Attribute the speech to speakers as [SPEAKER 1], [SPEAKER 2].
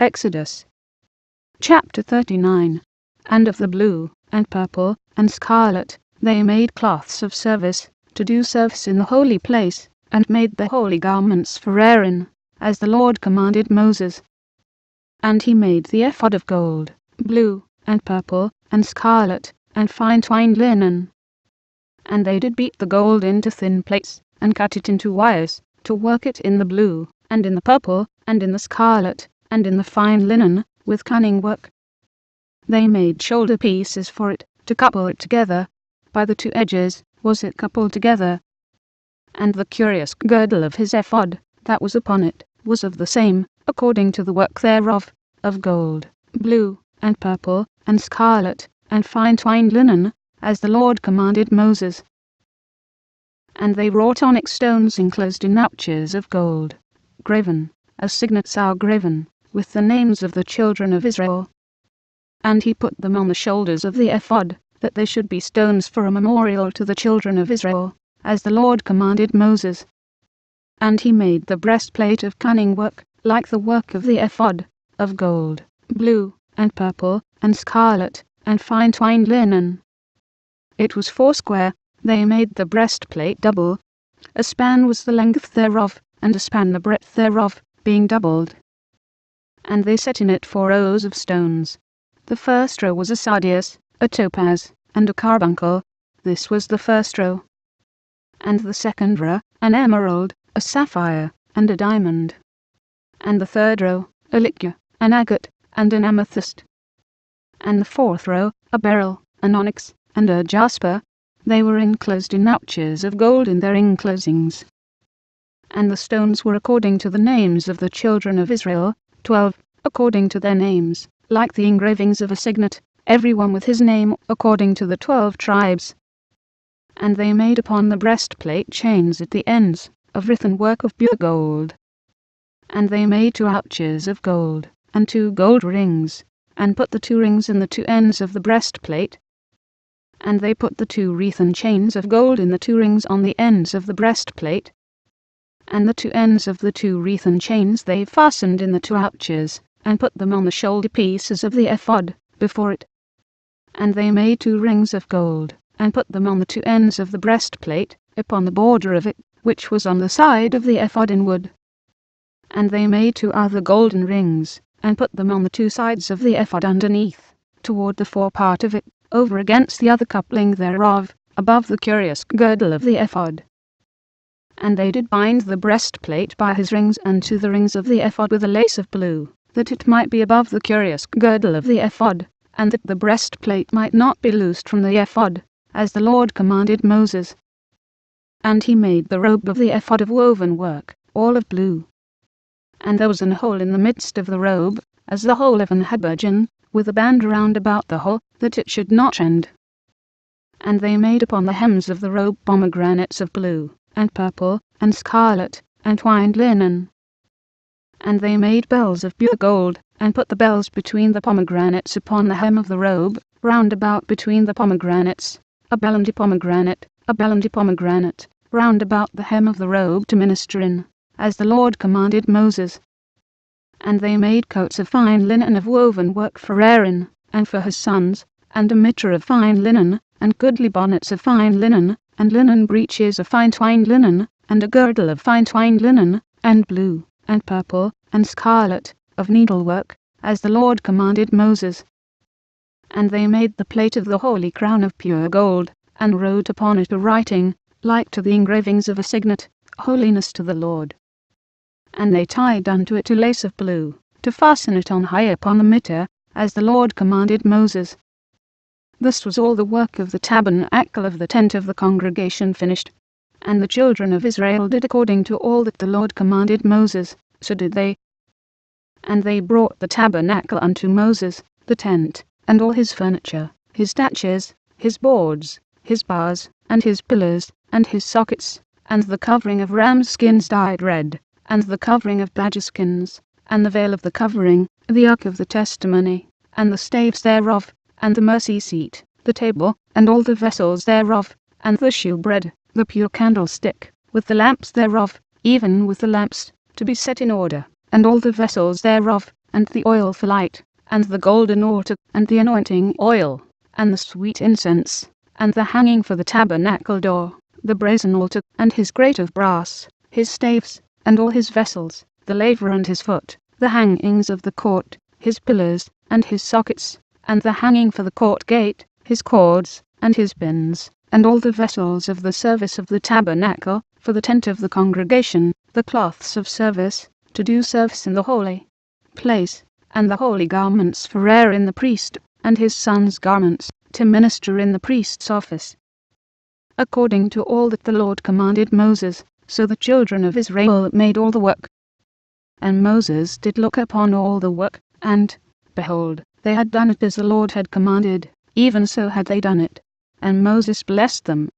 [SPEAKER 1] Exodus chapter 39. And of the blue, and purple, and scarlet, they made cloths of service, to do service in the holy place, and made the holy garments for Aaron, as the Lord commanded Moses. And he made the ephod of gold, blue, and purple, and scarlet, and fine twined linen. And they did beat the gold into thin plates, and cut it into wires, to work it in the blue, and in the purple, and in the scarlet, and in the fine linen, with cunning work. They made shoulder pieces for it, to couple it together. By the two edges was it coupled together. And the curious girdle of his ephod, that was upon it, was of the same, according to the work thereof, of gold, blue, and purple, and scarlet, and fine twined linen, as the Lord commanded Moses. And they wrought onyx stones enclosed in ouches of gold, graven, as signets are graven, with the names of the children of Israel. And he put them on the shoulders of the ephod, that they should be stones for a memorial to the children of Israel, as the Lord commanded Moses. And he made the breastplate of cunning work, like the work of the ephod, of gold, blue, and purple, and scarlet, and fine twined linen. It was foursquare. They made the breastplate double. A span was the length thereof, and a span the breadth thereof, being doubled. And they set in it 4 rows of stones. The first row was a sardius, a topaz, and a carbuncle. This was the first row. And the second row, an emerald, a sapphire, and a diamond. And the third row, a lycia, an agate, and an amethyst. And the fourth row, a beryl, an onyx, and a jasper. They were enclosed in ouches of gold in their enclosings. And the stones were according to the names of the children of Israel, 12, according to their names, like the engravings of a signet, every one with his name, according to the 12 tribes. And they made upon the breastplate chains at the ends, of writhen work of pure gold. And they made 2 ouches of gold, and 2 gold rings, and put the 2 rings in the 2 ends of the breastplate. And they put the 2 wreathen chains of gold in the 2 rings on the ends of the breastplate. And the 2 ends of the 2 wreathen chains they fastened in the 2 ouches, and put them on the shoulder pieces of the ephod, before it. And they made 2 rings of gold, and put them on the 2 ends of the breastplate, upon the border of it, which was on the side of the ephod in wood. And they made 2 other golden rings, and put them on the 2 sides of the ephod underneath, toward the forepart of it, over against the other coupling thereof, above the curious girdle of the ephod. And they did bind the breastplate by his rings unto the rings of the ephod with a lace of blue, that it might be above the curious girdle of the ephod, and that the breastplate might not be loosed from the ephod, as the Lord commanded Moses. And he made the robe of the ephod of woven work, all of blue. And there was an hole in the midst of the robe, as the hole of an habergeon, with a band round about the hole, that it should not rend. And they made upon the hems of the robe pomegranates of blue, and purple, and scarlet, and twined linen. And they made bells of pure gold, and put the bells between the pomegranates upon the hem of the robe, round about between the pomegranates, a bell and a pomegranate, a bell and a pomegranate, round about the hem of the robe to minister in, as the Lord commanded Moses. And they made coats of fine linen of woven work for Aaron, and for his sons, and a mitre of fine linen, and goodly bonnets of fine linen, and linen breeches of fine twined linen, and a girdle of fine twined linen, and blue, and purple, and scarlet, of needlework, as the Lord commanded Moses. And they made the plate of the holy crown of pure gold, and wrote upon it a writing, like to the engravings of a signet, Holiness to the Lord. And they tied unto it a lace of blue, to fasten it on high upon the mitre, as the Lord commanded Moses. This was all the work of the tabernacle of the tent of the congregation finished. And the children of Israel did according to all that the Lord commanded Moses, so did they. And they brought the tabernacle unto Moses, the tent, and all his furniture, his statues, his boards, his bars, and his pillars, and his sockets, and the covering of ram skins dyed red, and the covering of badger skins, and the veil of the covering, the ark of the testimony, and the staves thereof, and the mercy seat, the table, and all the vessels thereof, and the shewbread, the pure candlestick, with the lamps thereof, even with the lamps, to be set in order, and all the vessels thereof, and the oil for light, and the golden altar, and the anointing oil, and the sweet incense, and the hanging for the tabernacle door, the brazen altar, and his grate of brass, his staves, and all his vessels, the laver and his foot, the hangings of the court, his pillars, and his sockets, and the hanging for the court gate, his cords, and his pins, and all the vessels of the service of the tabernacle, for the tent of the congregation, the cloths of service, to do service in the holy place, and the holy garments for Aaron the priest, and his sons' garments, to minister in the priest's office. According to all that the Lord commanded Moses, so the children of Israel made all the work. And Moses did look upon all the work, and, behold, they had done it as the Lord had commanded, even so had they done it. And Moses blessed them,